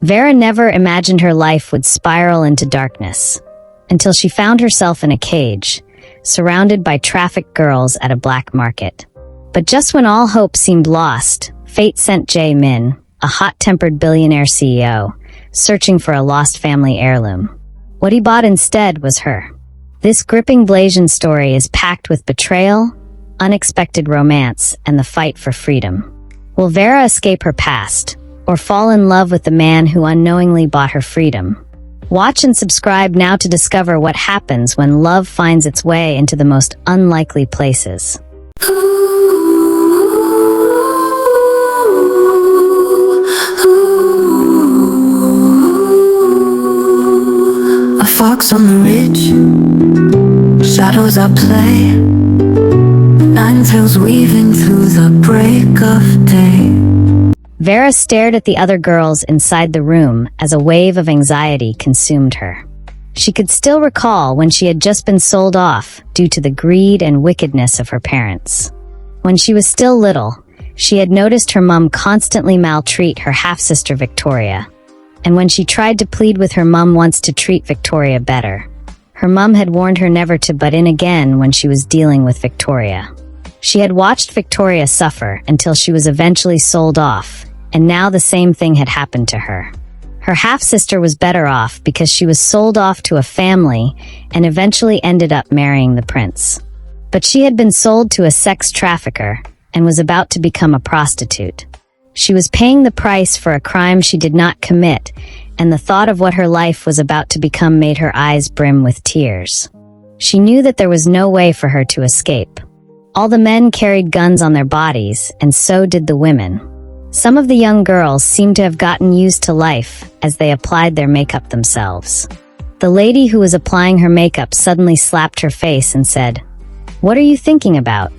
Vera never imagined her life would spiral into darkness, until she found herself in a cage, surrounded by trafficked girls at a black market. But just when all hope seemed lost, fate sent Jae-min, a hot-tempered billionaire CEO, searching for a lost family heirloom. What he bought instead was her. This gripping Blasian story is packed with betrayal, unexpected romance, and the fight for freedom. Will Vera escape her past, or fall in love with the man who unknowingly bought her freedom? Watch and subscribe now to discover what happens when love finds its way into the most unlikely places. A fox on the ridge, shadows at play, nine tails weaving through the break of day. Vera stared at the other girls inside the room as a wave of anxiety consumed her. She could still recall when she had just been sold off due to the greed and wickedness of her parents. When she was still little, she had noticed her mum constantly maltreat her half-sister Victoria. And when she tried to plead with her mum once to treat Victoria better, her mum had warned her never to butt in again when she was dealing with Victoria. She had watched Victoria suffer until she was eventually sold off, and now the same thing had happened to her. Her half-sister was better off because she was sold off to a family and eventually ended up marrying the prince. But she had been sold to a sex trafficker and was about to become a prostitute. She was paying the price for a crime she did not commit, and the thought of what her life was about to become made her eyes brim with tears. She knew that there was no way for her to escape. All the men carried guns on their bodies, and so did the women. Some of the young girls seemed to have gotten used to life as they applied their makeup themselves. The lady who was applying her makeup suddenly slapped her face and said, "What are you thinking about?"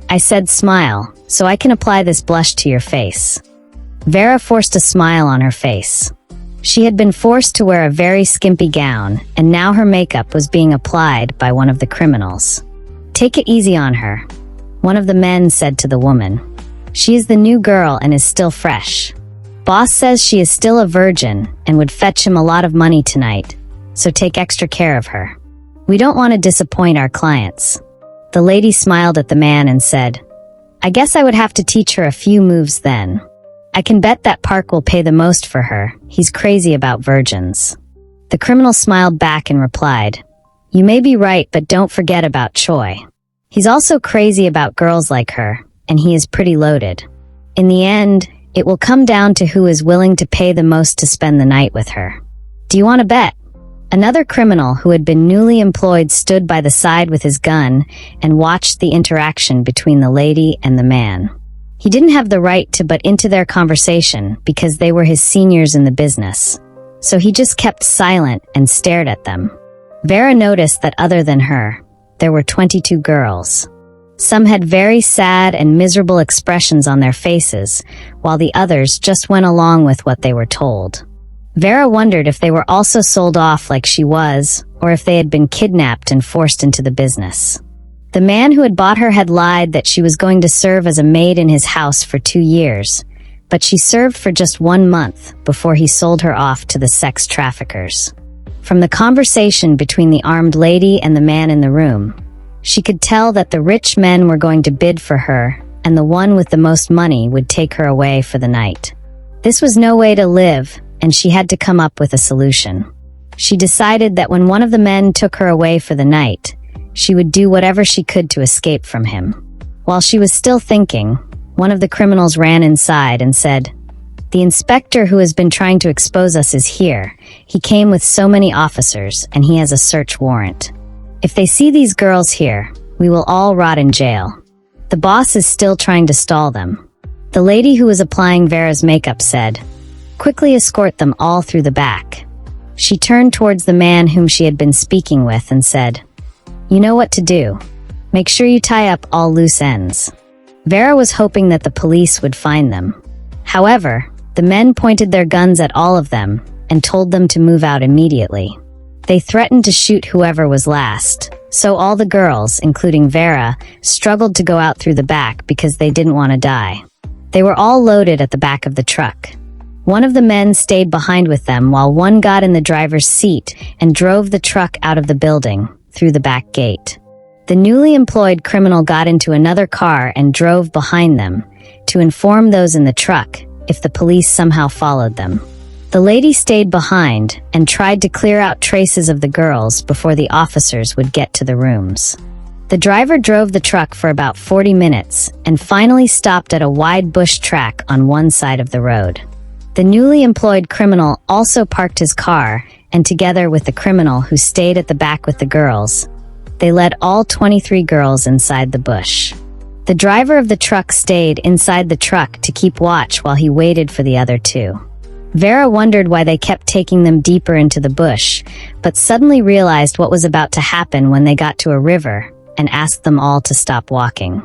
I said, "Smile, so I can apply this blush to your face." Vera forced a smile on her face. She had been forced to wear a very skimpy gown, and now her makeup was being applied by one of the criminals. "Take it easy on her," one of the men said to the woman. "She is the new girl and is still fresh. Boss says she is still a virgin and would fetch him a lot of money tonight, so take extra care of her. We don't want to disappoint our clients." The lady smiled at the man and said, "I guess I would have to teach her a few moves then. I can bet that Park will pay the most for her. He's crazy about virgins." The criminal smiled back and replied, "You may be right, but don't forget about Choi. He's also crazy about girls like her, and he is pretty loaded. In the end, it will come down to who is willing to pay the most to spend the night with her. Do you want to bet?" Another criminal who had been newly employed stood by the side with his gun and watched the interaction between the lady and the man. He didn't have the right to butt into their conversation because they were his seniors in the business, so he just kept silent and stared at them. Vera noticed that other than her, there were 22 girls. Some had very sad and miserable expressions on their faces, while the others just went along with what they were told. Vera wondered if they were also sold off like she was, or if they had been kidnapped and forced into the business. The man who had bought her had lied that she was going to serve as a maid in his house for 2 years, but she served for just 1 month before he sold her off to the sex traffickers. From the conversation between the armed lady and the man in the room, she could tell that the rich men were going to bid for her, and the one with the most money would take her away for the night. This was no way to live, and she had to come up with a solution. She decided that when one of the men took her away for the night, she would do whatever she could to escape from him. While she was still thinking, one of the criminals ran inside and said, "The inspector who has been trying to expose us is here. He came with so many officers, and he has a search warrant. If they see these girls here, we will all rot in jail. The boss is still trying to stall them." The lady who was applying Vera's makeup said, "Quickly escort them all through the back." She turned towards the man whom she had been speaking with and said, "You know what to do. Make sure you tie up all loose ends." Vera was hoping that the police would find them. However, the men pointed their guns at all of them and told them to move out immediately. They threatened to shoot whoever was last, so all the girls, including Vera, struggled to go out through the back because they didn't want to die. They were all loaded at the back of the truck. One of the men stayed behind with them while one got in the driver's seat and drove the truck out of the building, through the back gate. The newly employed criminal got into another car and drove behind them, to inform those in the truck if the police somehow followed them. The lady stayed behind and tried to clear out traces of the girls before the officers would get to the rooms. The driver drove the truck for about 40 minutes and finally stopped at a wide bush track on one side of the road. The newly employed criminal also parked his car, and together with the criminal who stayed at the back with the girls, they led all 23 girls inside the bush. The driver of the truck stayed inside the truck to keep watch while he waited for the other two. Vera wondered why they kept taking them deeper into the bush, but suddenly realized what was about to happen when they got to a river and asked them all to stop walking.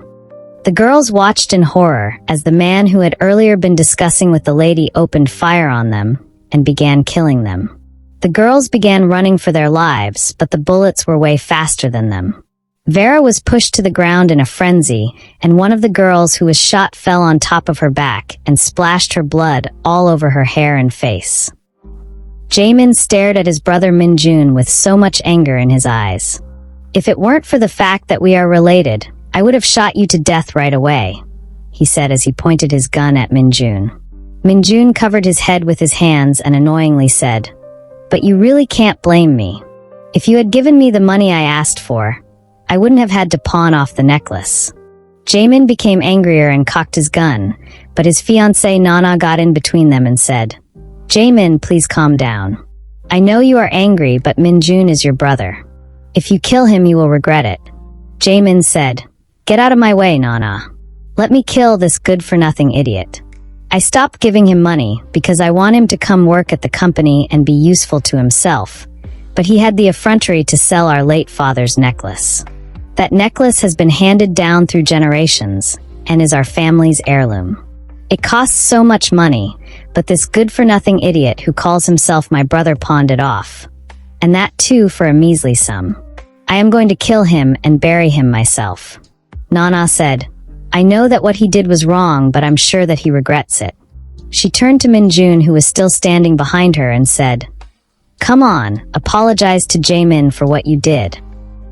The girls watched in horror as the man who had earlier been discussing with the lady opened fire on them and began killing them. The girls began running for their lives, but the bullets were way faster than them. Vera was pushed to the ground in a frenzy, and one of the girls who was shot fell on top of her back and splashed her blood all over her hair and face. Jae-min stared at his brother Min-jun with so much anger in his eyes. "If it weren't for the fact that we are related, I would have shot you to death right away," he said as he pointed his gun at Min-jun. Min-jun covered his head with his hands and annoyingly said, "But you really can't blame me. If you had given me the money I asked for, I wouldn't have had to pawn off the necklace." Jae-min became angrier and cocked his gun, but his fiancée Nana got in between them and said, "Jae-min, please calm down. I know you are angry, but Min-jun is your brother. If you kill him, you will regret it." Jae-min said, "Get out of my way, Nana. Let me kill this good-for-nothing idiot. I stopped giving him money because I want him to come work at the company and be useful to himself, but he had the effrontery to sell our late father's necklace. That necklace has been handed down through generations and is our family's heirloom. It costs so much money, but this good-for-nothing idiot who calls himself my brother pawned it off. And that too for a measly sum. I am going to kill him and bury him myself." Nana said, "I know that what he did was wrong, but I'm sure that he regrets it." She turned to Min-jun, who was still standing behind her, and said, "Come on, apologize to Jae-min for what you did."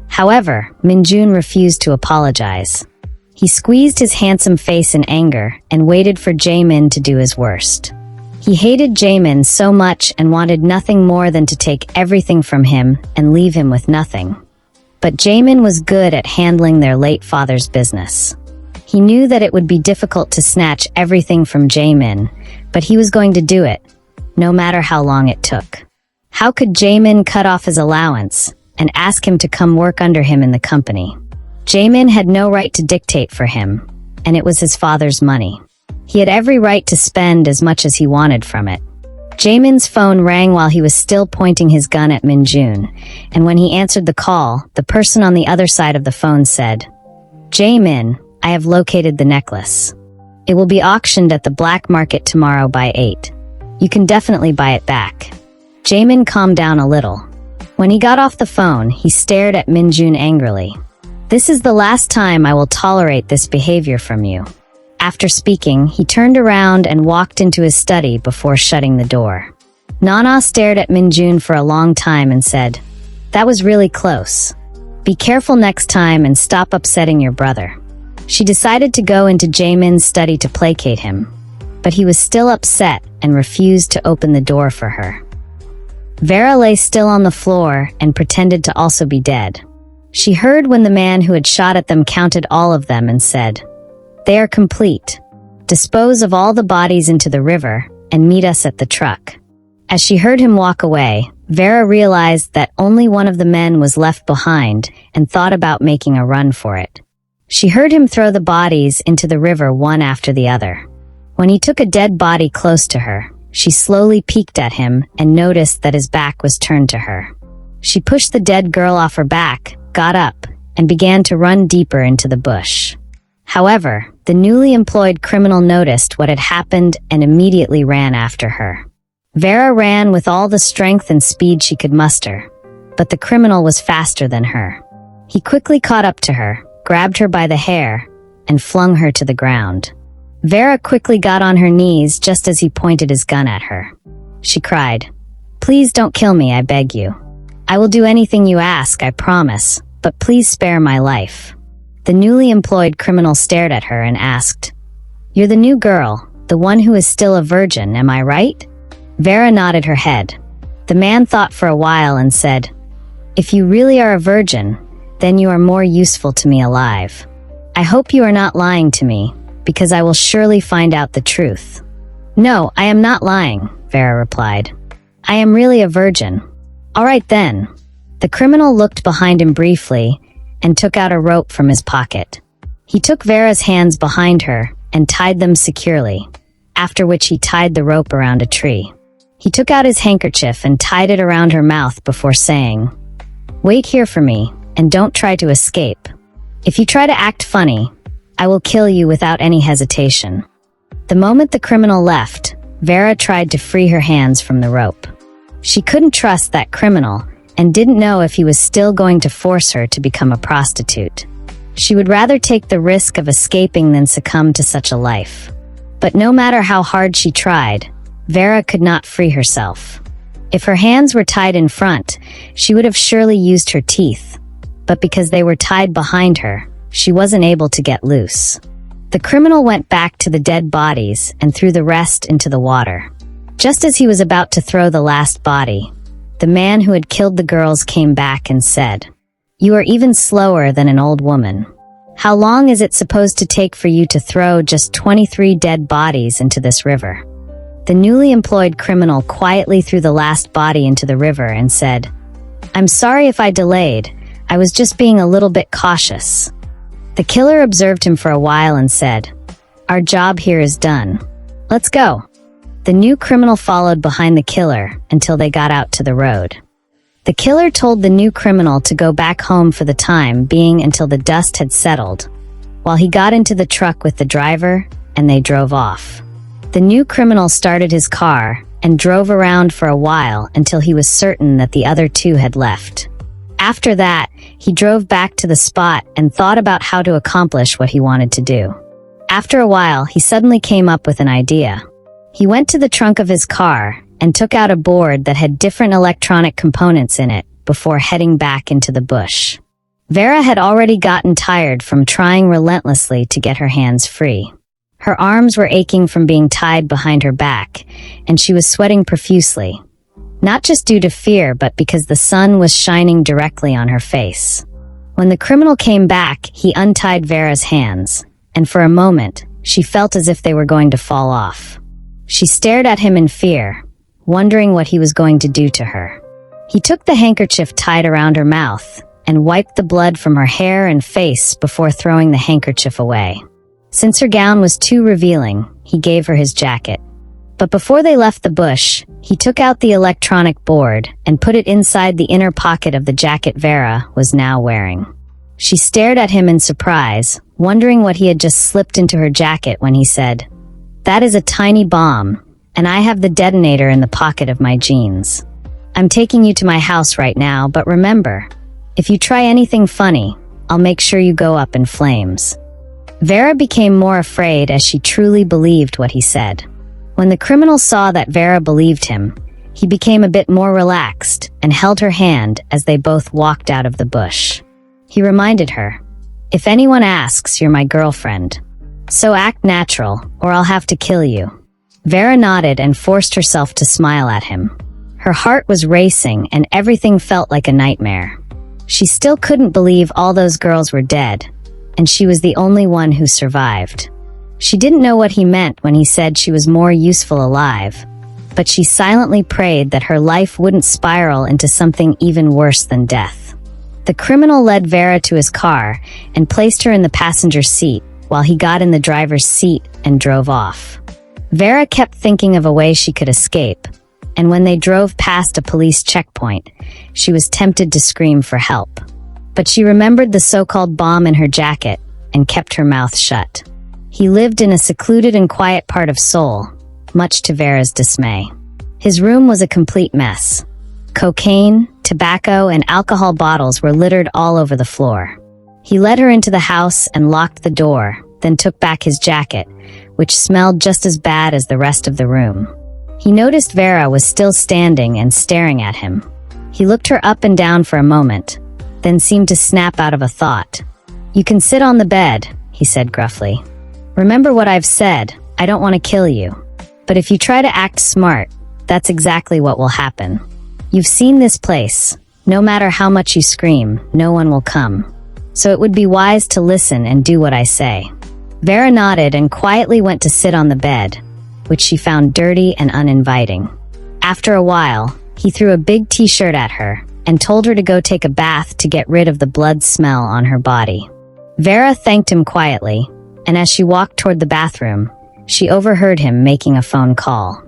However, Min-jun refused to apologize. He squeezed his handsome face in anger and waited for Jae-min to do his worst. He hated Jae-min so much and wanted nothing more than to take everything from him and leave him with nothing. But Jae-min was good at handling their late father's business. He knew that it would be difficult to snatch everything from Jae-min, but he was going to do it, no matter how long it took. How could Jae-min cut off his allowance and ask him to come work under him in the company? Jae-min had no right to dictate for him, and it was his father's money. He had every right to spend as much as he wanted from it. Jae-min's phone rang while he was still pointing his gun at Min-jun, and when he answered the call, the person on the other side of the phone said, "Jae-min, I have located the necklace. It will be auctioned at the black market tomorrow by 8. You can definitely buy it back." Jae-min calmed down a little. When he got off the phone, he stared at Min-jun angrily. "This is the last time I will tolerate this behavior from you." After speaking, he turned around and walked into his study before shutting the door. Nana stared at Min-jun for a long time and said, "That was really close. Be careful next time and stop upsetting your brother." She decided to go into Jae-min's study to placate him, but he was still upset and refused to open the door for her. Vera lay still on the floor and pretended to also be dead. She heard when the man who had shot at them counted all of them and said, "They are complete. Dispose of all the bodies into the river and meet us at the truck." As she heard him walk away, Vera realized that only one of the men was left behind and thought about making a run for it. She heard him throw the bodies into the river one after the other. When he took a dead body close to her, she slowly peeked at him and noticed that his back was turned to her. She pushed the dead girl off her back, got up, and began to run deeper into the bush. However, the newly employed criminal noticed what had happened and immediately ran after her. Vera ran with all the strength and speed she could muster, but the criminal was faster than her. He quickly caught up to her, grabbed her by the hair, and flung her to the ground. Vera quickly got on her knees just as he pointed his gun at her. She cried, "Please don't kill me, I beg you. I will do anything you ask, I promise, but please spare my life." The newly employed criminal stared at her and asked, "You're the new girl, the one who is still a virgin, am I right?" Vera nodded her head. The man thought for a while and said, "If you really are a virgin, then you are more useful to me alive. I hope you are not lying to me, because I will surely find out the truth." "No, I am not lying," Vera replied. "I am really a virgin." "All right then." The criminal looked behind him briefly and took out a rope from his pocket. He took Vera's hands behind her and tied them securely, after which he tied the rope around a tree. He took out his handkerchief and tied it around her mouth before saying, "Wait here for me, and don't try to escape. If you try to act funny, I will kill you without any hesitation." The moment the criminal left, Vera tried to free her hands from the rope. She couldn't trust that criminal and didn't know if he was still going to force her to become a prostitute. She would rather take the risk of escaping than succumb to such a life. But no matter how hard she tried, Vera could not free herself. If her hands were tied in front, she would have surely used her teeth, but because they were tied behind her, she wasn't able to get loose. The criminal went back to the dead bodies and threw the rest into the water. Just as he was about to throw the last body, the man who had killed the girls came back and said, "You are even slower than an old woman. How long is it supposed to take for you to throw just 23 dead bodies into this river?" The newly employed criminal quietly threw the last body into the river and said, "I'm sorry if I delayed. I was just being a little bit cautious." The killer observed him for a while and said, "Our job here is done. Let's go." The new criminal followed behind the killer until they got out to the road. The killer told the new criminal to go back home for the time being until the dust had settled, while he got into the truck with the driver and they drove off. The new criminal started his car and drove around for a while until he was certain that the other two had left. After that, he drove back to the spot and thought about how to accomplish what he wanted to do. After a while, he suddenly came up with an idea. He went to the trunk of his car and took out a board that had different electronic components in it before heading back into the bush. Vera had already gotten tired from trying relentlessly to get her hands free. Her arms were aching from being tied behind her back, and she was sweating profusely. Not just due to fear, but because the sun was shining directly on her face. When the criminal came back, he untied Vera's hands, and for a moment, she felt as if they were going to fall off. She stared at him in fear, wondering what he was going to do to her. He took the handkerchief tied around her mouth and wiped the blood from her hair and face before throwing the handkerchief away. Since her gown was too revealing, he gave her his jacket. But before they left the bush, he took out the electronic board and put it inside the inner pocket of the jacket Vera was now wearing. She stared at him in surprise, wondering what he had just slipped into her jacket when he said, "That is a tiny bomb, and I have the detonator in the pocket of my jeans. I'm taking you to my house right now, but remember, if you try anything funny, I'll make sure you go up in flames." Vera became more afraid as she truly believed what he said. When the criminal saw that Vera believed him, he became a bit more relaxed and held her hand as they both walked out of the bush. He reminded her, "If anyone asks, you're my girlfriend. So act natural, or I'll have to kill you." Vera nodded and forced herself to smile at him. Her heart was racing and everything felt like a nightmare. She still couldn't believe all those girls were dead, and she was the only one who survived. She didn't know what he meant when he said she was more useful alive, but she silently prayed that her life wouldn't spiral into something even worse than death. The criminal led Vera to his car and placed her in the passenger seat, while he got in the driver's seat and drove off. Vera kept thinking of a way she could escape, and when they drove past a police checkpoint, she was tempted to scream for help. But she remembered the so-called bomb in her jacket and kept her mouth shut. He lived in a secluded and quiet part of Seoul, much to Vera's dismay. His room was a complete mess. Cocaine, tobacco, and alcohol bottles were littered all over the floor. He led her into the house and locked the door, then took back his jacket, which smelled just as bad as the rest of the room. He noticed Vera was still standing and staring at him. He looked her up and down for a moment, then seemed to snap out of a thought. "You can sit on the bed," he said gruffly. "Remember what I've said, I don't want to kill you. But if you try to act smart, that's exactly what will happen. You've seen this place. No matter how much you scream, no one will come. So it would be wise to listen and do what I say." Vera nodded and quietly went to sit on the bed, which she found dirty and uninviting. After a while, he threw a big t-shirt at her and told her to go take a bath to get rid of the blood smell on her body. Vera thanked him quietly, and as she walked toward the bathroom, she overheard him making a phone call.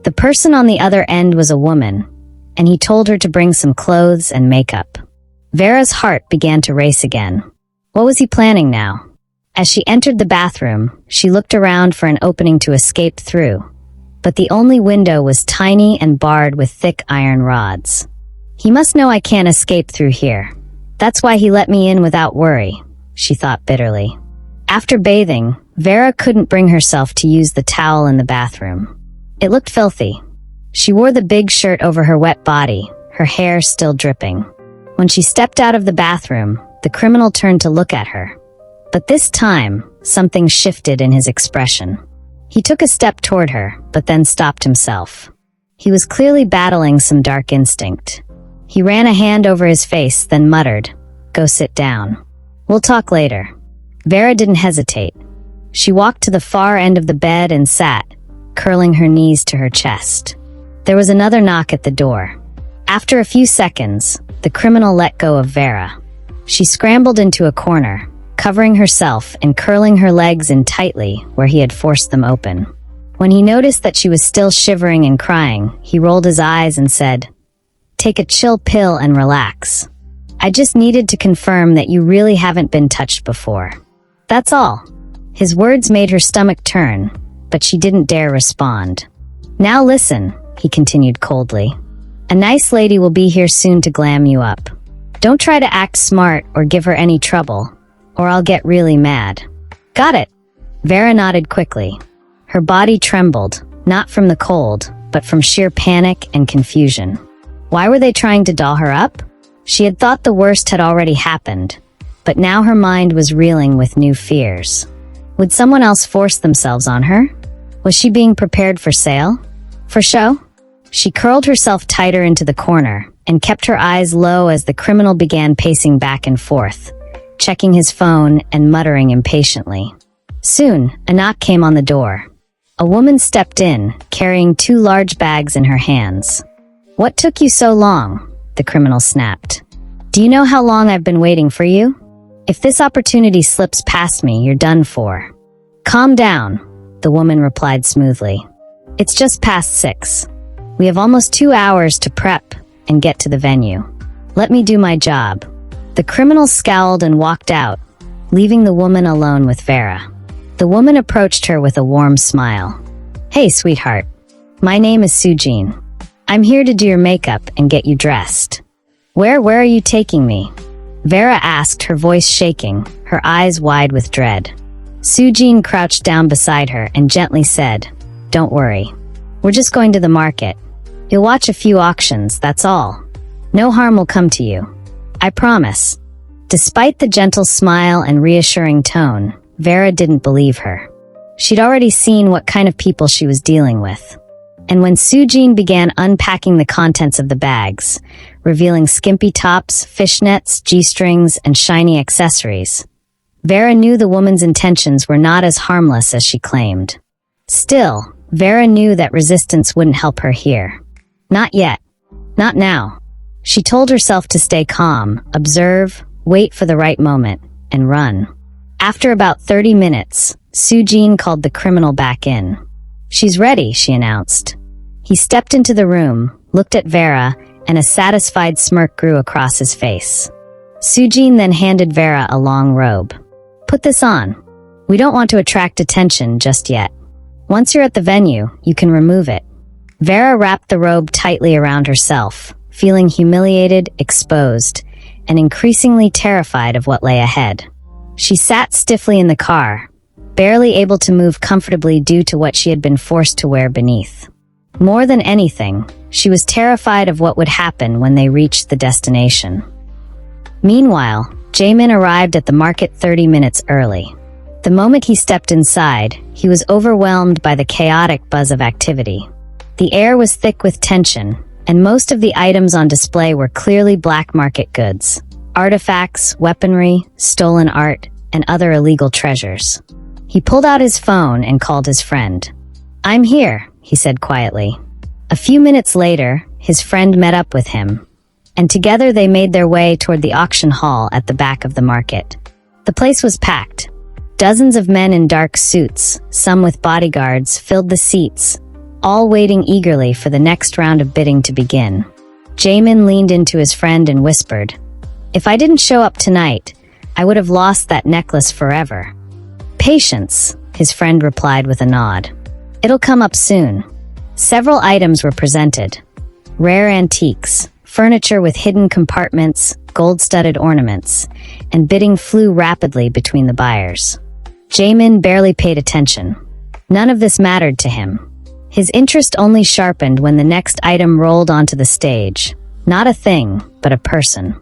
The person on the other end was a woman, and he told her to bring some clothes and makeup. Vera's heart began to race again. What was he planning now? As she entered the bathroom, she looked around for an opening to escape through, but the only window was tiny and barred with thick iron rods. "He must know I can't escape through here. That's why he let me in without worry," she thought bitterly. After bathing, Vera couldn't bring herself to use the towel in the bathroom. It looked filthy. She wore the big shirt over her wet body, her hair still dripping. When she stepped out of the bathroom, the criminal turned to look at her. But this time, something shifted in his expression. He took a step toward her, but then stopped himself. He was clearly battling some dark instinct. He ran a hand over his face, then muttered, "Go sit down. We'll talk later." Vera didn't hesitate. She walked to the far end of the bed and sat, curling her knees to her chest. There was another knock at the door. After a few seconds, the criminal let go of Vera. She scrambled into a corner, covering herself and curling her legs in tightly where he had forced them open. When he noticed that she was still shivering and crying, he rolled his eyes and said, "Take a chill pill and relax. I just needed to confirm that you really haven't been touched before. That's all." His words made her stomach turn, but she didn't dare respond. "Now listen," he continued coldly. "A nice lady will be here soon to glam you up. Don't try to act smart or give her any trouble, or I'll get really mad." "Got it." Vera nodded quickly. Her body trembled, not from the cold, but from sheer panic and confusion. Why were they trying to doll her up? She had thought the worst had already happened, but now her mind was reeling with new fears. Would someone else force themselves on her? Was she being prepared for sale? For show? She curled herself tighter into the corner and kept her eyes low as the criminal began pacing back and forth, checking his phone and muttering impatiently. Soon, a knock came on the door. A woman stepped in, carrying 2 large bags in her hands. "What took you so long?" the criminal snapped. "Do you know how long I've been waiting for you? If this opportunity slips past me, you're done for." "Calm down," the woman replied smoothly. "It's just past 6. We have almost 2 hours to prep and get to the venue. Let me do my job." The criminal scowled and walked out, leaving the woman alone with Vera. The woman approached her with a warm smile. "Hey, sweetheart. My name is Sujin. I'm here to do your makeup and get you dressed." Where are you taking me?" Vera asked, her voice shaking, her eyes wide with dread. Sujin crouched down beside her and gently said, "Don't worry. We're just going to the market. You'll watch a few auctions, that's all. No harm will come to you. I promise." Despite the gentle smile and reassuring tone, Vera didn't believe her. She'd already seen what kind of people she was dealing with. And when Sujin began unpacking the contents of the bags, revealing skimpy tops, fishnets, G-strings, and shiny accessories, Vera knew the woman's intentions were not as harmless as she claimed. Still, Vera knew that resistance wouldn't help her here. Not yet. Not now. She told herself to stay calm, observe, wait for the right moment, and run. After about 30 minutes, Sujin called the criminal back in. "She's ready," she announced. He stepped into the room, looked at Vera, and a satisfied smirk grew across his face. Sujin then handed Vera a long robe. "Put this on. We don't want to attract attention just yet. Once you're at the venue, you can remove it." Vera wrapped the robe tightly around herself, feeling humiliated, exposed, and increasingly terrified of what lay ahead. She sat stiffly in the car, barely able to move comfortably due to what she had been forced to wear beneath. More than anything, she was terrified of what would happen when they reached the destination. Meanwhile, Jae-min arrived at the market 30 minutes early. The moment he stepped inside, he was overwhelmed by the chaotic buzz of activity. The air was thick with tension, and most of the items on display were clearly black market goods: artifacts, weaponry, stolen art, and other illegal treasures. He pulled out his phone and called his friend. "I'm here," he said quietly. A few minutes later, his friend met up with him, and together they made their way toward the auction hall at the back of the market. The place was packed. Dozens of men in dark suits, some with bodyguards, filled the seats, all waiting eagerly for the next round of bidding to begin. Jae-min leaned into his friend and whispered, "If I didn't show up tonight, I would have lost that necklace forever." "Patience," his friend replied with a nod. "It'll come up soon." Several items were presented. Rare antiques, furniture with hidden compartments, gold-studded ornaments, and bidding flew rapidly between the buyers. Jae-min barely paid attention. None of this mattered to him. His interest only sharpened when the next item rolled onto the stage. Not a thing, but a person.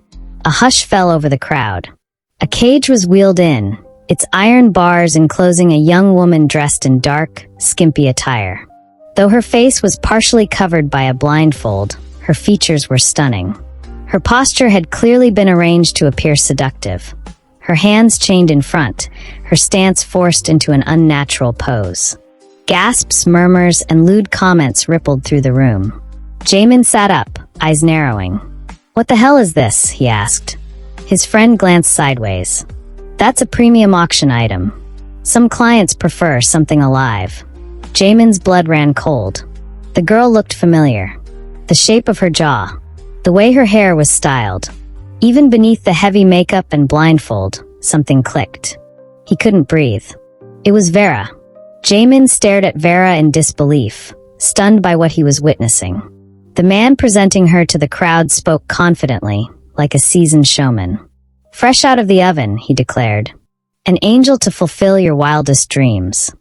A hush fell over the crowd. A cage was wheeled in, its iron bars enclosing a young woman dressed in dark, skimpy attire. Though her face was partially covered by a blindfold, her features were stunning. Her posture had clearly been arranged to appear seductive. Her hands chained in front, her stance forced into an unnatural pose. Gasps, murmurs, and lewd comments rippled through the room. Jae-min sat up, eyes narrowing. "What the hell is this?" he asked. His friend glanced sideways. "That's a premium auction item. Some clients prefer something alive." Jae-min's blood ran cold. The girl looked familiar. The shape of her jaw, the way her hair was styled. Even beneath the heavy makeup and blindfold, something clicked. He couldn't breathe. It was Vera. Jae-min stared at Vera in disbelief, stunned by what he was witnessing. The man presenting her to the crowd spoke confidently, like a seasoned showman. "Fresh out of the oven," he declared. "An angel to fulfill your wildest dreams.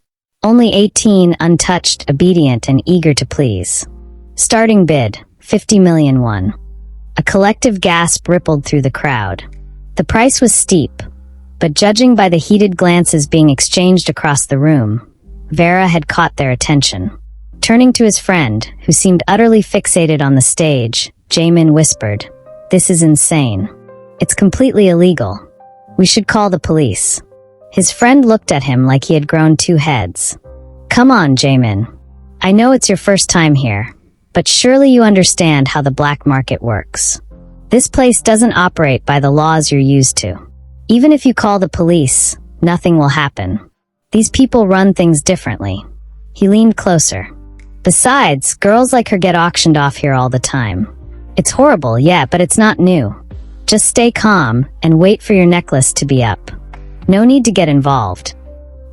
Only 18, untouched, obedient, and eager to please. Starting bid, 50 million won." A collective gasp rippled through the crowd. The price was steep, but judging by the heated glances being exchanged across the room, Vera had caught their attention. Turning to his friend, who seemed utterly fixated on the stage, Jae-min whispered, "This is insane. It's completely illegal. We should call the police." His friend looked at him like he had grown two heads. "Come on, Jae-min. I know it's your first time here, but surely you understand how the black market works. This place doesn't operate by the laws you're used to. Even if you call the police, nothing will happen. These people run things differently." He leaned closer. "Besides, girls like her get auctioned off here all the time. It's horrible, yeah, but it's not new. Just stay calm and wait for your necklace to be up. No need to get involved."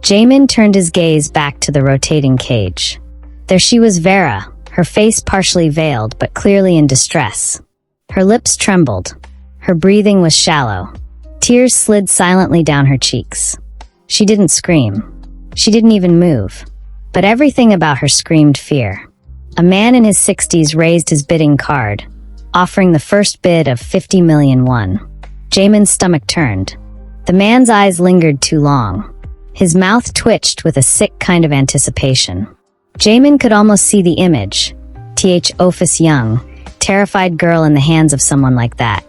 Jae-min turned his gaze back to the rotating cage. There she was, Vera, her face partially veiled but clearly in distress. Her lips trembled. Her breathing was shallow. Tears slid silently down her cheeks. She didn't scream. She didn't even move. But everything about her screamed fear. A man in his 60s raised his bidding card, offering the first bid of 50 million won. Jae-min's stomach turned. The man's eyes lingered too long. His mouth twitched with a sick kind of anticipation. Jae-min could almost see the image. Office young, terrified girl in the hands of someone like that.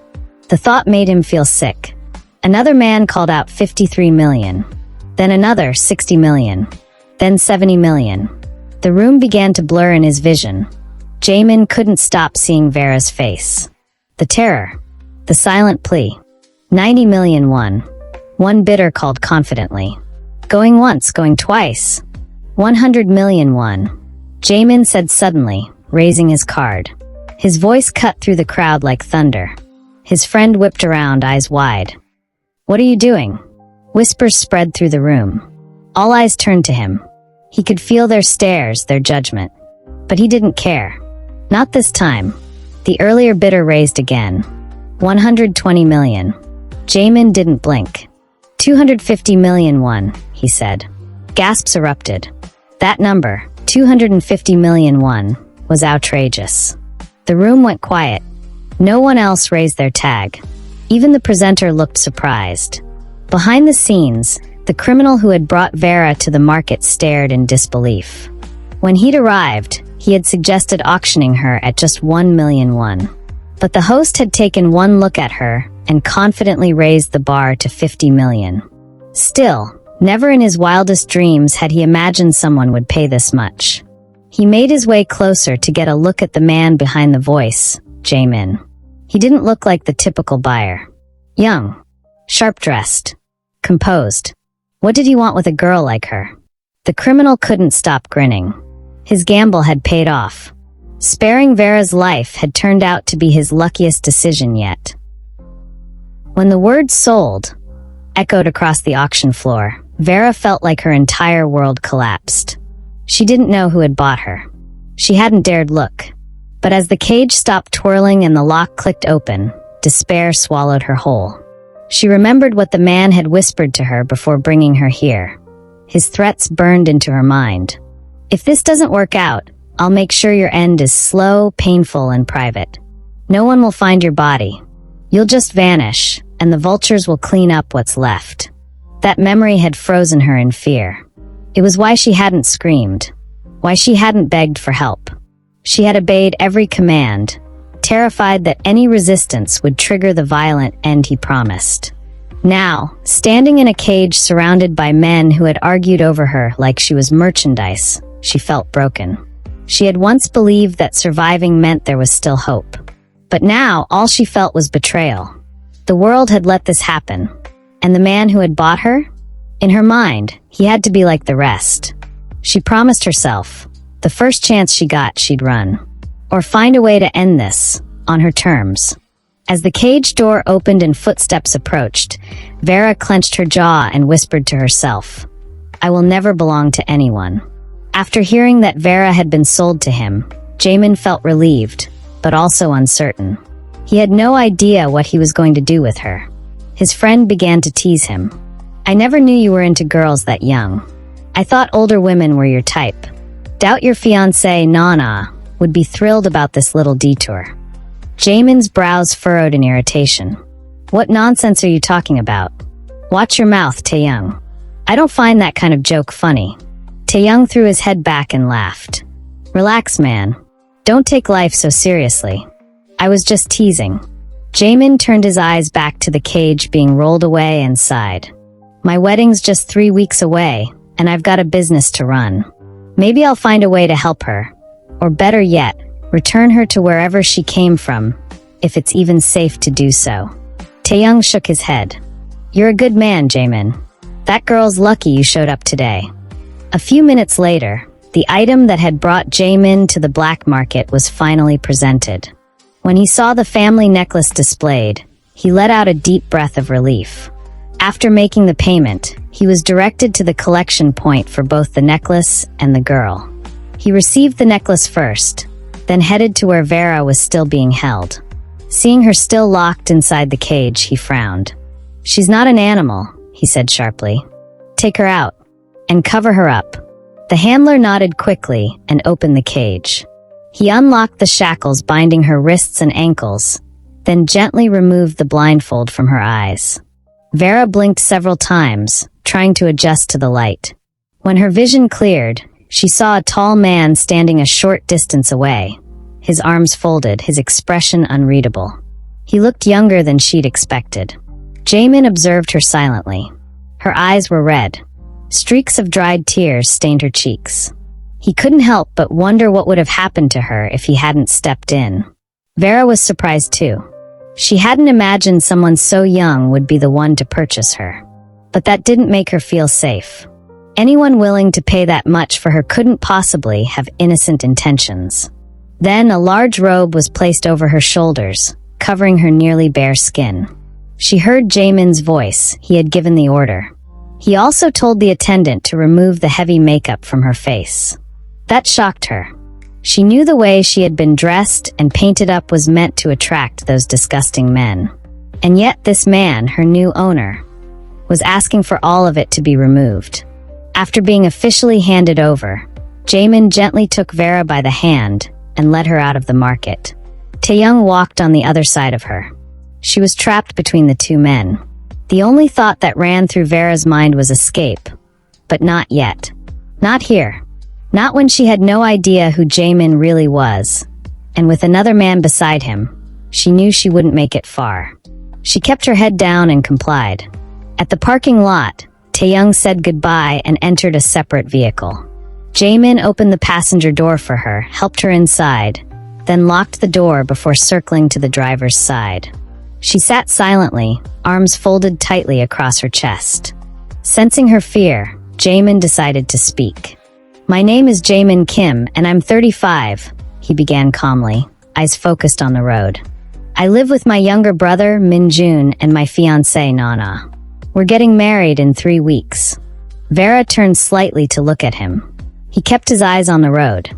The thought made him feel sick. Another man called out 53 million. Then another 60 million. Then 70 million. The room began to blur in his vision. Jae-min couldn't stop seeing Vera's face. The terror. The silent plea. 90 million won. One bidder called confidently. Going once, going twice. 100 million won. Jae-min said suddenly, raising his card. His voice cut through the crowd like thunder. His friend whipped around, eyes wide. "What are you doing?" Whispers spread through the room. All eyes turned to him. He could feel their stares, their judgment. But he didn't care. Not this time. The earlier bidder raised again. 120 million. Jae-min didn't blink. 250 million won, he said. Gasps erupted. That number, 250 million won, was outrageous. The room went quiet. No one else raised their tag. Even the presenter looked surprised. Behind the scenes, the criminal who had brought Vera to the market stared in disbelief. When he'd arrived, he had suggested auctioning her at just 1 million won. But the host had taken one look at her and confidently raised the bar to 50 million. Still, never in his wildest dreams had he imagined someone would pay this much. He made his way closer to get a look at the man behind the voice, Jae-min. He didn't look like the typical buyer. Young, sharp-dressed, composed. What did he want with a girl like her? The criminal couldn't stop grinning. His gamble had paid off. Sparing Vera's life had turned out to be his luckiest decision yet. When the word "sold" echoed across the auction floor, Vera felt like her entire world collapsed. She didn't know who had bought her. She hadn't dared look. But as the cage stopped twirling and the lock clicked open, despair swallowed her whole. She remembered what the man had whispered to her before bringing her here. His threats burned into her mind. If this doesn't work out, I'll make sure your end is slow, painful, and private. No one will find your body. You'll just vanish, and the vultures will clean up what's left. That memory had frozen her in fear. It was why she hadn't screamed, why she hadn't begged for help. She had obeyed every command, terrified that any resistance would trigger the violent end he promised. Now, standing in a cage surrounded by men who had argued over her like she was merchandise, she felt broken. She had once believed that surviving meant there was still hope. But now, all she felt was betrayal. The world had let this happen. And the man who had bought her? In her mind, he had to be like the rest. She promised herself, the first chance she got, she'd run. Or find a way to end this, on her terms. As the cage door opened and footsteps approached, Vera clenched her jaw and whispered to herself, I will never belong to anyone. After hearing that Vera had been sold to him, Jae-min felt relieved, but also uncertain. He had no idea what he was going to do with her. His friend began to tease him. I never knew you were into girls that young. I thought older women were your type. Doubt your fiancé, Nana, would be thrilled about this little detour. Jae-min's brows furrowed in irritation. What nonsense are you talking about? Watch your mouth, Tae-young. I don't find that kind of joke funny. Tae-young threw his head back and laughed. Relax, man. Don't take life so seriously. I was just teasing. Jae-min turned his eyes back to the cage being rolled away and sighed. My wedding's just 3 weeks away, and I've got a business to run. Maybe I'll find a way to help her. Or better yet, return her to wherever she came from, if it's even safe to do so. Tae-young shook his head. You're a good man, Jae-min. That girl's lucky you showed up today. A few minutes later, the item that had brought Jae-min to the black market was finally presented. When he saw the family necklace displayed, he let out a deep breath of relief. After making the payment, he was directed to the collection point for both the necklace and the girl. He received the necklace first, then headed to where Vera was still being held. Seeing her still locked inside the cage, he frowned. She's not an animal, he said sharply. Take her out, and cover her up. The handler nodded quickly and opened the cage. He unlocked the shackles binding her wrists and ankles, then gently removed the blindfold from her eyes. Vera blinked several times, trying to adjust to the light. When her vision cleared, she saw a tall man standing a short distance away, his arms folded, his expression unreadable. He looked younger than she'd expected. Jae-min observed her silently. Her eyes were red. Streaks of dried tears stained her cheeks. He couldn't help but wonder what would have happened to her if he hadn't stepped in. Vera was surprised too. She hadn't imagined someone so young would be the one to purchase her. But that didn't make her feel safe. Anyone willing to pay that much for her couldn't possibly have innocent intentions. Then a large robe was placed over her shoulders, covering her nearly bare skin. She heard Jae-min's voice. He had given the order. He also told the attendant to remove the heavy makeup from her face. That shocked her. She knew the way she had been dressed and painted up was meant to attract those disgusting men. And yet this man, her new owner, was asking for all of it to be removed. After being officially handed over, Jae-min gently took Vera by the hand and led her out of the market. Taeyoung walked on the other side of her. She was trapped between the two men. The only thought that ran through Vera's mind was escape. But not yet. Not here. Not when she had no idea who Jae-min really was. And with another man beside him, she knew she wouldn't make it far. She kept her head down and complied. At the parking lot, Taeyoung said goodbye and entered a separate vehicle. Jae-min opened the passenger door for her, helped her inside, then locked the door before circling to the driver's side. She sat silently, arms folded tightly across her chest. Sensing her fear, Jae-min decided to speak. "My name is Jae-min Kim, and I'm 35, he began calmly, eyes focused on the road. "I live with my younger brother, Min-jun, and my fiancée, Nana. We're getting married in 3 weeks." Vera turned slightly to look at him. He kept his eyes on the road.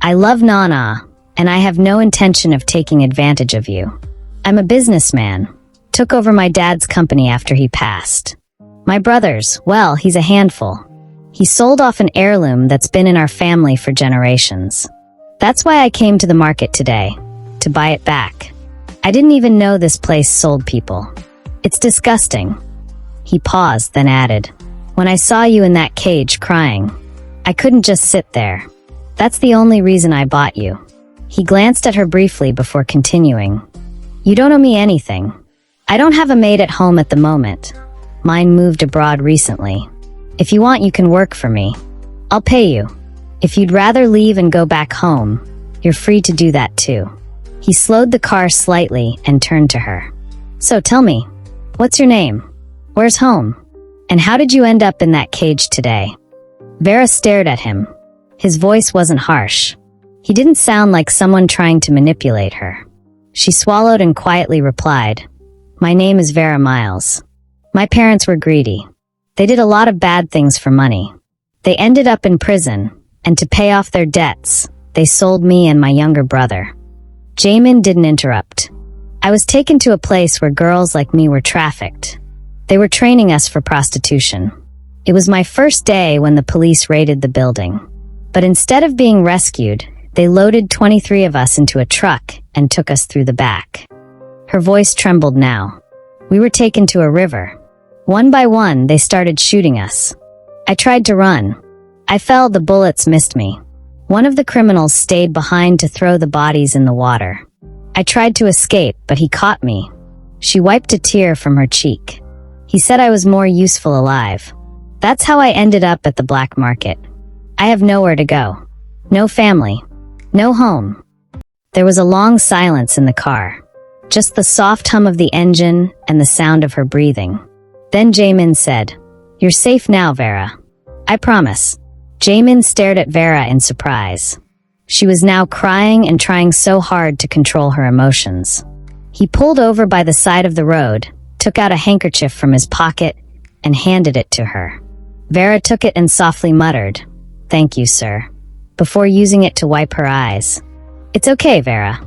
"I love Nana, and I have no intention of taking advantage of you. I'm a businessman. Took over my dad's company after he passed. My brother's, well, he's a handful. He sold off an heirloom that's been in our family for generations. That's why I came to the market today, to buy it back. I didn't even know this place sold people. It's disgusting." He paused, then added, "When I saw you in that cage crying, I couldn't just sit there. That's the only reason I bought you." He glanced at her briefly before continuing. "You don't owe me anything. I don't have a maid at home at the moment. Mine moved abroad recently. If you want, you can work for me. I'll pay you. If you'd rather leave and go back home, you're free to do that too." He slowed the car slightly and turned to her. "So tell me, what's your name? Where's home? And how did you end up in that cage today?" Vera stared at him. His voice wasn't harsh. He didn't sound like someone trying to manipulate her. She swallowed and quietly replied, "My name is Vera Miles. My parents were greedy. They did a lot of bad things for money. They ended up in prison, and to pay off their debts, they sold me and my younger brother." Jae-min didn't interrupt. "I was taken to a place where girls like me were trafficked. They were training us for prostitution. It was my first day when the police raided the building. But instead of being rescued, they loaded 23 of us into a truck and took us through the back." Her voice trembled now. "We were taken to a river. One by one, they started shooting us. I tried to run. I fell, the bullets missed me. One of the criminals stayed behind to throw the bodies in the water. I tried to escape, but he caught me." She wiped a tear from her cheek. "He said I was more useful alive. That's how I ended up at the black market. I have nowhere to go. No family. No home." There was a long silence in the car. Just the soft hum of the engine and the sound of her breathing. Then Jae-min said, "You're safe now, Vera. I promise." Jae-min stared at Vera in surprise. She was now crying and trying so hard to control her emotions. He pulled over by the side of the road, took out a handkerchief from his pocket, and handed it to her. Vera took it and softly muttered, "Thank you, sir," before using it to wipe her eyes. "It's okay, Vera.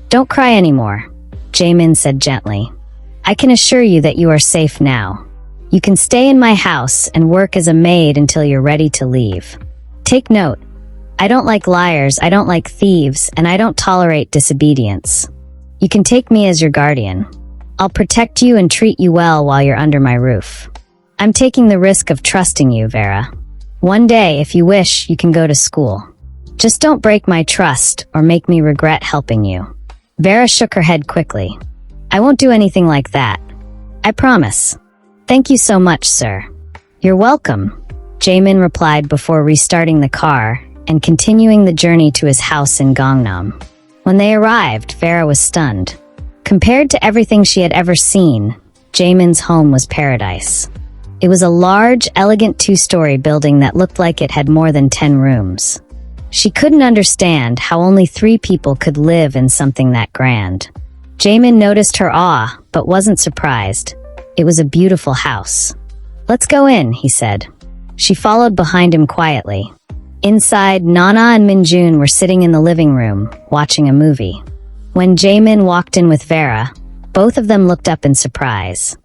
Don't cry anymore," Jae-min said gently. "I can assure you that you are safe now. You can stay in my house and work as a maid until you're ready to leave. Take note, I don't like liars, I don't like thieves, and I don't tolerate disobedience. You can take me as your guardian. I'll protect you and treat you well while you're under my roof. I'm taking the risk of trusting you, Vera. One day, if you wish, you can go to school. Just don't break my trust or make me regret helping you." Vera shook her head quickly. "I won't do anything like that. I promise." "Thank you so much, sir." "You're welcome," Jae-min replied before restarting the car and continuing the journey to his house in Gangnam. When they arrived, Vera was stunned. Compared to everything she had ever seen, Jae-min's home was paradise. It was a large, elegant 2-story building that looked like it had more than 10 rooms. She couldn't understand how only 3 people could live in something that grand. Jae-min noticed her awe, but wasn't surprised. It was a beautiful house. "Let's go in," he said. She followed behind him quietly. Inside, Nana and Min-jun were sitting in the living room, watching a movie. When Jae-min walked in with Vera, both of them looked up in surprise.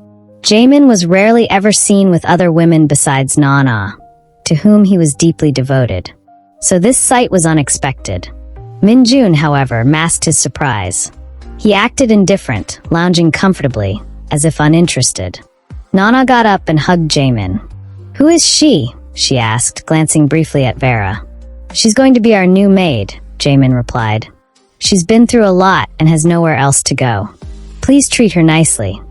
Jae-min was rarely ever seen with other women besides Nana, to whom he was deeply devoted. So this sight was unexpected. Min-jun, however, masked his surprise. He acted indifferent, lounging comfortably, as if uninterested. Nana got up and hugged Jae-min. "Who is she?" she asked, glancing briefly at Vera. "She's going to be our new maid," Jae-min replied. "She's been through a lot and has nowhere else to go. Please treat her nicely."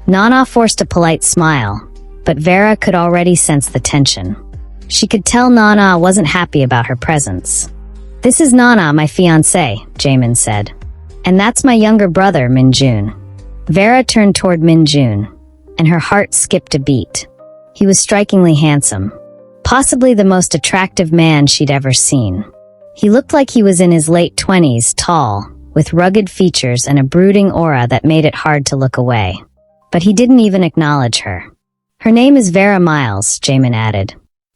Nana forced a polite smile, but Vera could already sense the tension. She could tell Nana wasn't happy about her presence. "This is Nana, my fiancé," Jae-min said. "And that's my younger brother, Min-jun." Vera turned toward Min-jun, and her heart skipped a beat. He was strikingly handsome, possibly the most attractive man she'd ever seen. He looked like he was in his late 20s, tall, with rugged features and a brooding aura that made it hard to look away. But he didn't even acknowledge her. "Her name is Vera Miles," Jae-min added.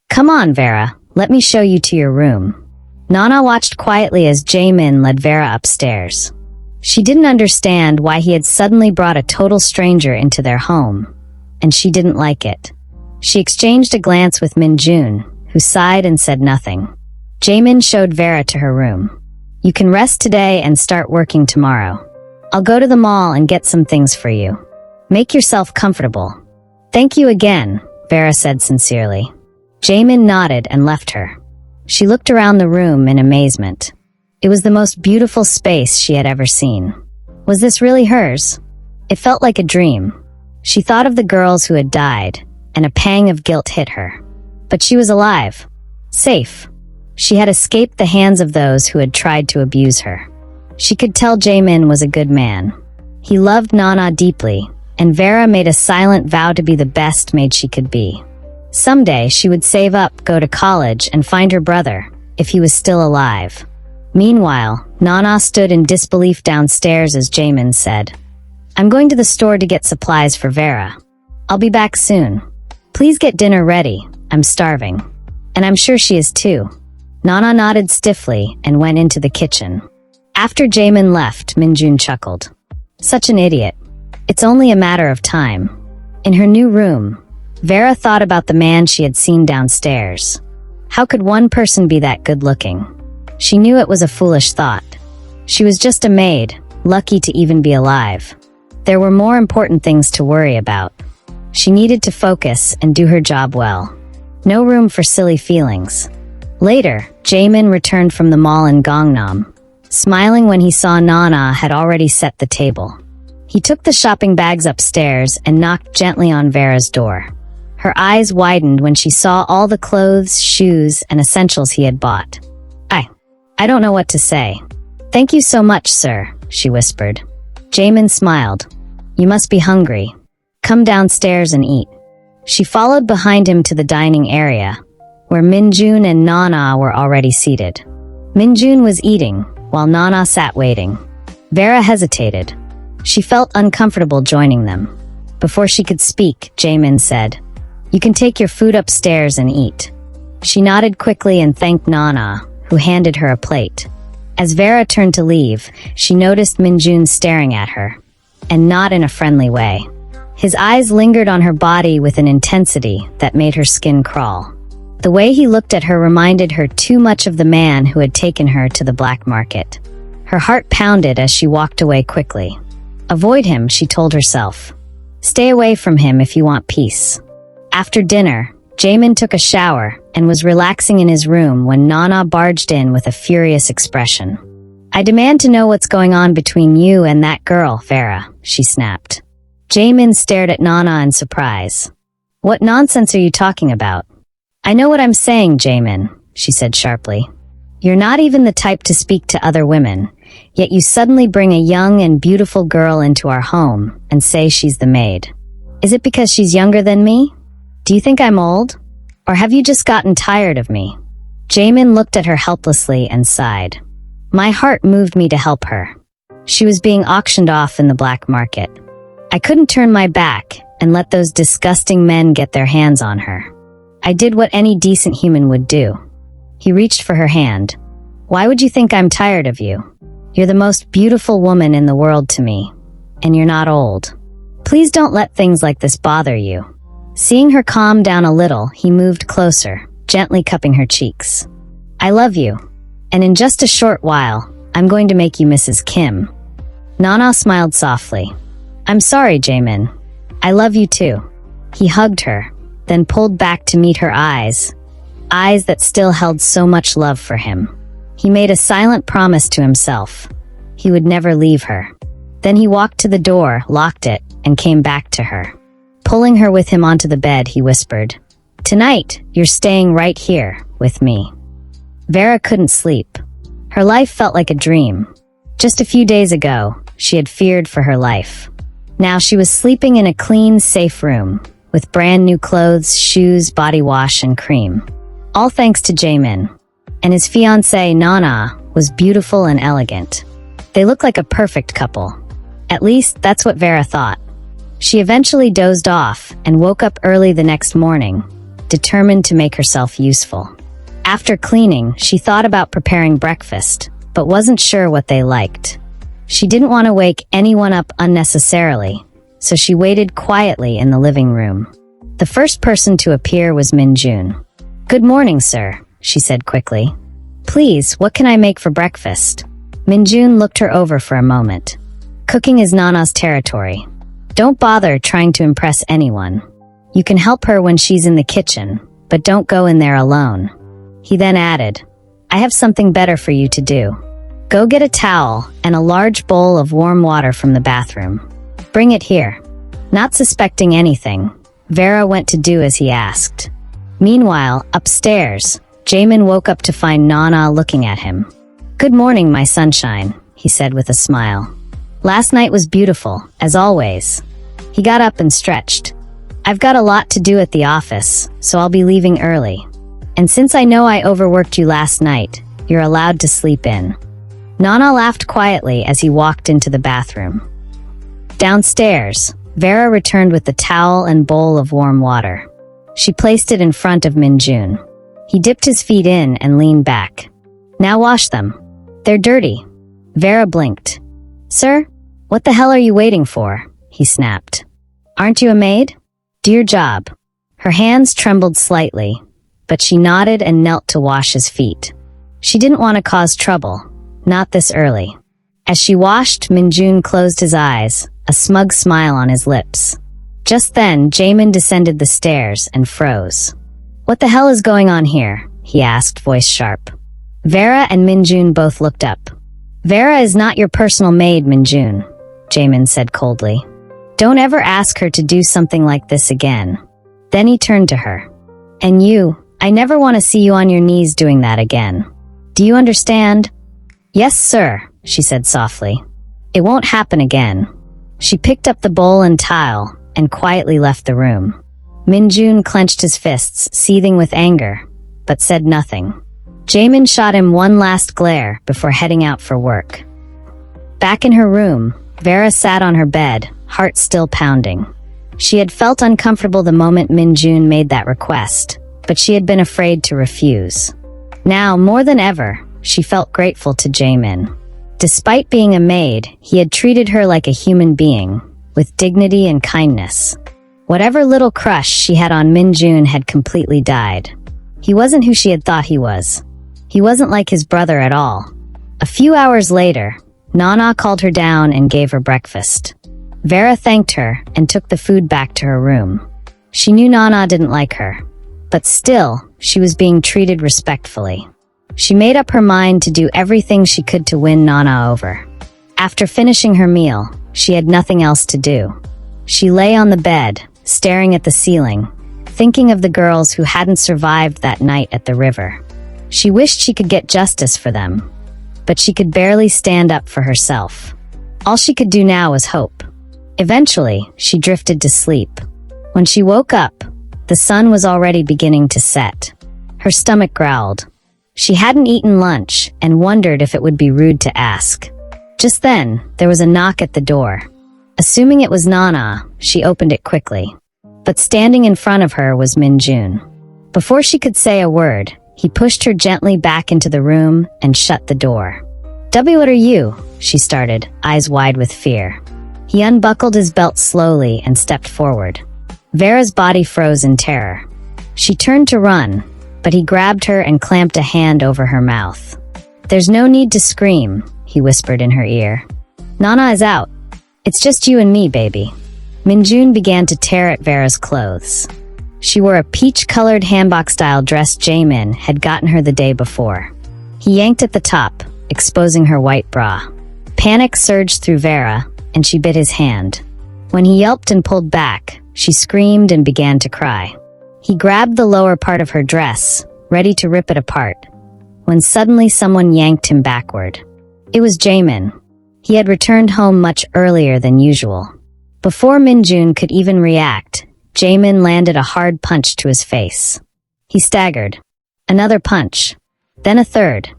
"Come on, Vera, let me show you to your room." Nana watched quietly as Jae-min led Vera upstairs. She didn't understand why he had suddenly brought a total stranger into their home, and she didn't like it. She exchanged a glance with Min-jun, who sighed and said nothing. Jae-min showed Vera to her room. "You can rest today and start working tomorrow. I'll go to the mall and get some things for you. Make yourself comfortable." "Thank you again," Vera said sincerely. Jae-min nodded and left her. She looked around the room in amazement. It was the most beautiful space she had ever seen. Was this really hers? It felt like a dream. She thought of the girls who had died, and a pang of guilt hit her. But she was alive. Safe. She had escaped the hands of those who had tried to abuse her. She could tell Jae-min was a good man. He loved Nana deeply, and Vera made a silent vow to be the best maid she could be. Someday she would save up, go to college, and find her brother, if he was still alive. Meanwhile, Nana stood in disbelief downstairs as Jae-min said, "I'm going to the store to get supplies for Vera. I'll be back soon. Please get dinner ready, I'm starving." "And I'm sure she is too." Nana nodded stiffly and went into the kitchen. After Jae-min left, Min-jun chuckled. Such an idiot. It's only a matter of time. In her new room, Vera thought about the man she had seen downstairs. How could one person be that good-looking? She knew it was a foolish thought. She was just a maid, lucky to even be alive. There were more important things to worry about. She needed to focus and do her job well. No room for silly feelings. Later, Jae-min returned from the mall in Gangnam, smiling when he saw Nana had already set the table. He took the shopping bags upstairs and knocked gently on Vera's door. Her eyes widened when she saw all the clothes, shoes, and essentials he had bought. I don't know what to say." "Thank you so much, sir," she whispered. Jae-min smiled. "You must be hungry. Come downstairs and eat." She followed behind him to the dining area, where Min-jun and Nana were already seated. Min-jun was eating, while Nana sat waiting. Vera hesitated. She felt uncomfortable joining them. Before she could speak, Jae-min said, "You can take your food upstairs and eat." She nodded quickly and thanked Nana, who handed her a plate. As Vera turned to leave, she noticed Min-jun staring at her, and not in a friendly way. His eyes lingered on her body with an intensity that made her skin crawl. The way he looked at her reminded her too much of the man who had taken her to the black market. Her heart pounded as she walked away quickly. Avoid him, she told herself. Stay away from him if you want peace. After dinner, Jae-min took a shower and was relaxing in his room when Nana barged in with a furious expression. "I demand to know what's going on between you and that girl, Vera," she snapped. Jae-min stared at Nana in surprise. "What nonsense are you talking about?" "I know what I'm saying, Jae-min," she said sharply. "You're not even the type to speak to other women, yet you suddenly bring a young and beautiful girl into our home and say she's the maid. Is it because she's younger than me? Do you think I'm old? Or have you just gotten tired of me?" Jae-min looked at her helplessly and sighed. "My heart moved me to help her. She was being auctioned off in the black market. I couldn't turn my back and let those disgusting men get their hands on her. I did what any decent human would do." He reached for her hand. "Why would you think I'm tired of you? You're the most beautiful woman in the world to me, and you're not old. Please don't let things like this bother you." Seeing her calm down a little, he moved closer, gently cupping her cheeks. I love you. And in just a short while, I'm going to make you Mrs. Kim. Nana smiled softly. I'm sorry, Jae-min. I love you too. He hugged her, then pulled back to meet her eyes that still held so much love for him. He made a silent promise to himself. He would never leave her. Then he walked to the door, locked it, and came back to her. Pulling her with him onto the bed, he whispered, Tonight, you're staying right here, with me. Vera couldn't sleep. Her life felt like a dream. Just a few days ago, she had feared for her life. Now she was sleeping in a clean, safe room, with brand new clothes, shoes, body wash, and cream. All thanks to Jae-min. And his fiancée, Nana, was beautiful and elegant. They looked like a perfect couple. At least, that's what Vera thought. She eventually dozed off and woke up early the next morning, determined to make herself useful. After cleaning, she thought about preparing breakfast, but wasn't sure what they liked. She didn't want to wake anyone up unnecessarily, so she waited quietly in the living room. The first person to appear was Min-jun. Good morning, sir, she said quickly. Please, what can I make for breakfast? Min-jun looked her over for a moment. Cooking is Nana's territory. Don't bother trying to impress anyone. You can help her when she's in the kitchen, but don't go in there alone. He then added, I have something better for you to do. Go get a towel and a large bowl of warm water from the bathroom. Bring it here. Not suspecting anything, Vera went to do as he asked. Meanwhile, upstairs, Jae-min woke up to find Nana looking at him. Good morning, my sunshine, he said with a smile. Last night was beautiful, as always. He got up and stretched. I've got a lot to do at the office, so I'll be leaving early. And since I know I overworked you last night, you're allowed to sleep in. Nana laughed quietly as he walked into the bathroom. Downstairs, Vera returned with the towel and bowl of warm water. She placed it in front of Min-jun. He dipped his feet in and leaned back. Now wash them. They're dirty. Vera blinked. Sir, what the hell are you waiting for? He snapped. Aren't you a maid? Do your job. Her hands trembled slightly, but she nodded and knelt to wash his feet. She didn't want to cause trouble, not this early. As she washed, Min-jun closed his eyes, a smug smile on his lips. Just then, Jae-min descended the stairs and froze. What the hell is going on here? He asked, voice sharp. Vera and Min-jun both looked up. Vera is not your personal maid, Min-jun, Jae-min said coldly. Don't ever ask her to do something like this again. Then he turned to her. And you, I never want to see you on your knees doing that again. Do you understand? Yes, sir, she said softly. It won't happen again. She picked up the bowl and towel and quietly left the room. Min-jun clenched his fists, seething with anger, but said nothing. Jae-min shot him one last glare before heading out for work. Back in her room, Vera sat on her bed, heart still pounding. She had felt uncomfortable the moment Min-jun made that request, but she had been afraid to refuse. Now, more than ever, she felt grateful to Jae-min. Despite being a maid, he had treated her like a human being, with dignity and kindness. Whatever little crush she had on Min-jun had completely died. He wasn't who she had thought he was. He wasn't like his brother at all. A few hours later, Nana called her down and gave her breakfast. Vera thanked her and took the food back to her room. She knew Nana didn't like her, but still, she was being treated respectfully. She made up her mind to do everything she could to win Nana over. After finishing her meal, she had nothing else to do. She lay on the bed, staring at the ceiling, thinking of the girls who hadn't survived that night at the river. She wished she could get justice for them, but she could barely stand up for herself. All she could do now was hope. Eventually, she drifted to sleep. When she woke up, the sun was already beginning to set. Her stomach growled. She hadn't eaten lunch and wondered if it would be rude to ask. Just then, there was a knock at the door. Assuming it was Nana, she opened it quickly. But standing in front of her was Min-jun. Before she could say a word, he pushed her gently back into the room and shut the door. What are you? She started, eyes wide with fear. He unbuckled his belt slowly and stepped forward. Vera's body froze in terror. She turned to run, but he grabbed her and clamped a hand over her mouth. "There's no need to scream," he whispered in her ear. "Nana is out. It's just you and me, baby." Minjun began to tear at Vera's clothes. She wore a peach-colored hanbok-style dress Jae-min had gotten her the day before. He yanked at the top, exposing her white bra. Panic surged through Vera, and she bit his hand. When he yelped and pulled back, she screamed and began to cry. He grabbed the lower part of her dress, ready to rip it apart, when suddenly someone yanked him backward. It was Jae-min. He had returned home much earlier than usual. Before Minjun could even react, Jae-min landed a hard punch to his face. He staggered. Another punch. Then a third.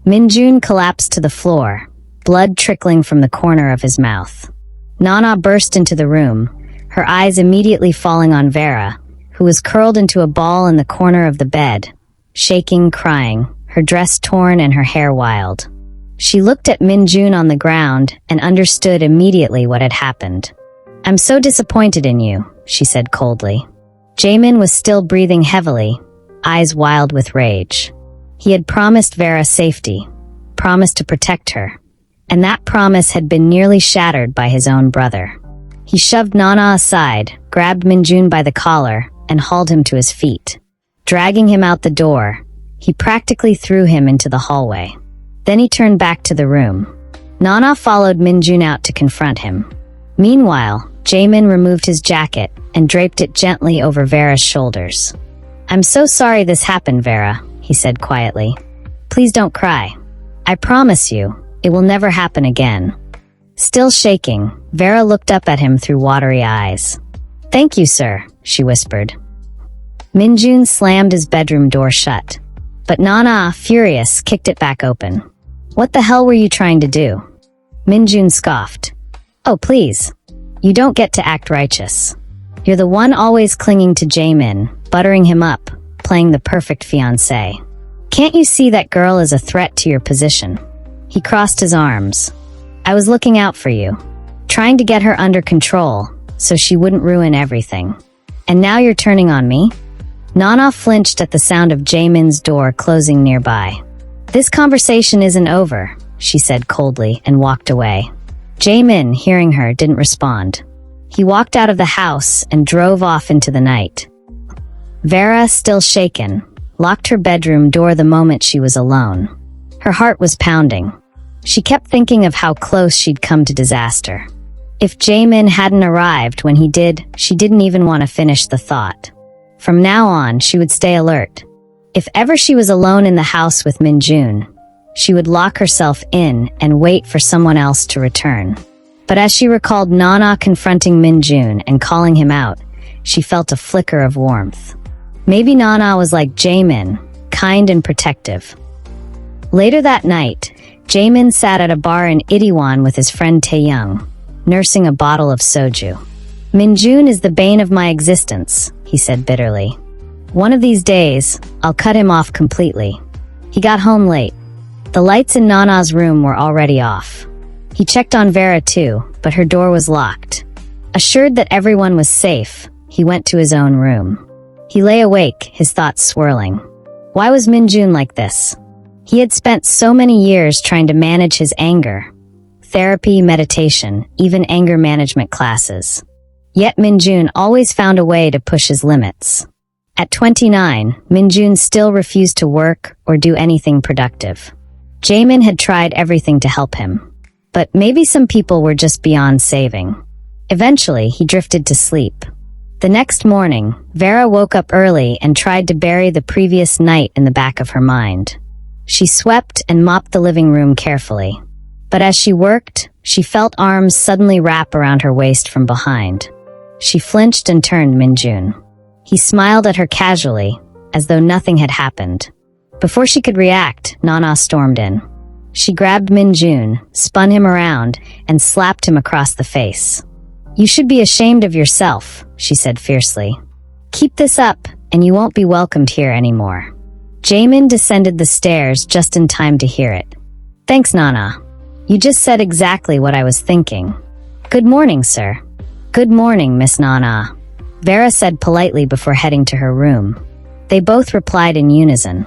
Minjun collapsed to the floor, blood trickling from the corner of his mouth. Nana burst into the room, her eyes immediately falling on Vera, who was curled into a ball in the corner of the bed, shaking, crying, her dress torn and her hair wild. She looked at Minjun on the ground and understood immediately what had happened. "I'm so disappointed in you," she said coldly. Jae-min was still breathing heavily, eyes wild with rage. He had promised Vera safety, promised to protect her, and that promise had been nearly shattered by his own brother. He shoved Nana aside, grabbed Minjun by the collar, and hauled him to his feet. Dragging him out the door, he practically threw him into the hallway. Then he turned back to the room. Nana followed Minjun out to confront him. Meanwhile, Jae-min removed his jacket and draped it gently over Vera's shoulders. "I'm so sorry this happened, Vera," he said quietly. "Please don't cry. I promise you, it will never happen again." Still shaking, Vera looked up at him through watery eyes. "Thank you, sir," she whispered. Minjun slammed his bedroom door shut. But Nana, furious, kicked it back open. "What the hell were you trying to do?" Minjun scoffed. "Oh, please. You don't get to act righteous. You're the one always clinging to Jae-min, buttering him up, playing the perfect fiancé. Can't you see that girl is a threat to your position?" He crossed his arms. "I was looking out for you, trying to get her under control, so she wouldn't ruin everything. And now you're turning on me?" Nana flinched at the sound of Jae-min's door closing nearby. "This conversation isn't over," she said coldly and walked away. Jae-min, hearing her, didn't respond. He walked out of the house and drove off into the night. Vera, still shaken, locked her bedroom door the moment she was alone. Her heart was pounding. She kept thinking of how close she'd come to disaster. If Jae-min hadn't arrived when he did, she didn't even want to finish the thought. From now on, she would stay alert. If ever she was alone in the house with Minjun, she would lock herself in and wait for someone else to return. But as she recalled Nana confronting Minjun and calling him out, she felt a flicker of warmth. Maybe Nana was like Jae-min, kind and protective. Later that night, Jae-min sat at a bar in Itaewon with his friend Tae-young, nursing a bottle of soju. "Minjun is the bane of my existence," he said bitterly. "One of these days, I'll cut him off completely." He got home late. The lights in Nana's room were already off. He checked on Vera too, but her door was locked. Assured that everyone was safe, he went to his own room. He lay awake, his thoughts swirling. Why was Minjun like this? He had spent so many years trying to manage his anger. Therapy, meditation, even anger management classes. Yet Minjun always found a way to push his limits. At 29, Minjun still refused to work or do anything productive. Jae-min had tried everything to help him. But maybe some people were just beyond saving. Eventually, he drifted to sleep. The next morning, Vera woke up early and tried to bury the previous night in the back of her mind. She swept and mopped the living room carefully. But as she worked, she felt arms suddenly wrap around her waist from behind. She flinched and turned Minjun. He smiled at her casually, as though nothing had happened. Before she could react, Nana stormed in. She grabbed Minjun, spun him around, and slapped him across the face. "You should be ashamed of yourself," she said fiercely. "Keep this up, and you won't be welcomed here anymore." Jae-min descended the stairs just in time to hear it. "Thanks, Nana. You just said exactly what I was thinking." "Good morning, sir." "Good morning, Miss Nana," Vera said politely before heading to her room. They both replied in unison.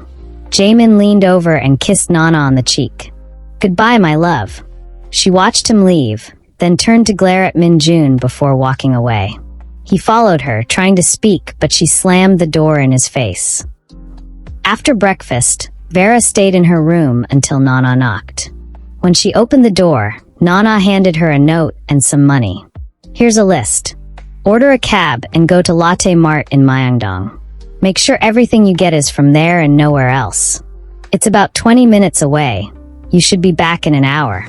Jae-min leaned over and kissed Nana on the cheek. "Goodbye, my love." She watched him leave, then turned to glare at Min-jun before walking away. He followed her, trying to speak, but she slammed the door in his face. After breakfast, Vera stayed in her room until Nana knocked. When she opened the door, Nana handed her a note and some money. "Here's a list. Order a cab and go to Latte Mart in Myeongdong. Make sure everything you get is from there and nowhere else. It's about 20 minutes away. You should be back in an hour."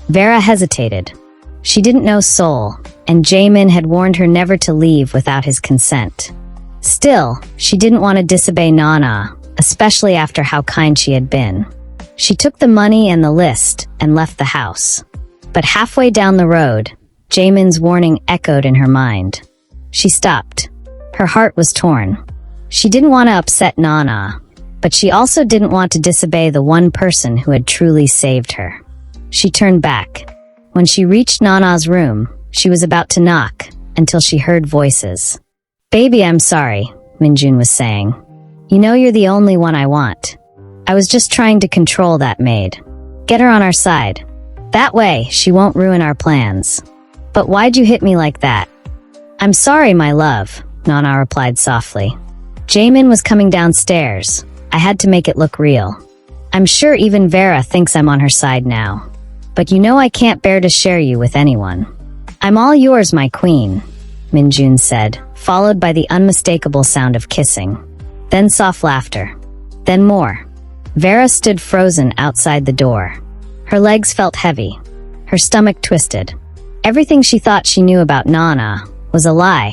Vera hesitated. She didn't know Seoul, and Jae-min had warned her never to leave without his consent. Still, she didn't want to disobey Nana, especially after how kind she had been. She took the money and the list and left the house. But halfway down the road, Jae-min's warning echoed in her mind. She stopped. Her heart was torn. She didn't want to upset Nana, but she also didn't want to disobey the one person who had truly saved her. She turned back. When she reached Nana's room, she was about to knock until she heard voices. "Baby, I'm sorry," Min-jun was saying. "You know you're the only one I want. I was just trying to control that maid. Get her on our side. That way, she won't ruin our plans." "But why'd you hit me like that?" "I'm sorry, my love," Nana replied softly. Jae-min was coming downstairs. I had to make it look real. I'm sure even Vera thinks I'm on her side now. But you know I can't bear to share you with anyone. "I'm all yours, my queen," Min-jun said, followed by the unmistakable sound of kissing. Then soft laughter. Then more. Vera stood frozen outside the door. Her legs felt heavy. Her stomach twisted. Everything she thought she knew about Nana was a lie.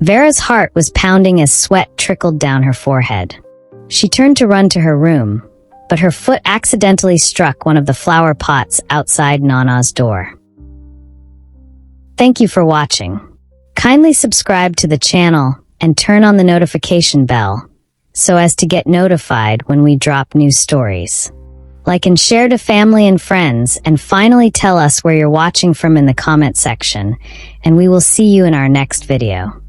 Vera's heart was pounding as sweat trickled down her forehead. She turned to run to her room, but her foot accidentally struck one of the flower pots outside Nana's door. Thank you for watching. Kindly subscribe to the channel and turn on the notification bell so as to get notified when we drop new stories. Like and share to family and friends, and finally tell us where you're watching from in the comment section, and we will see you in our next video.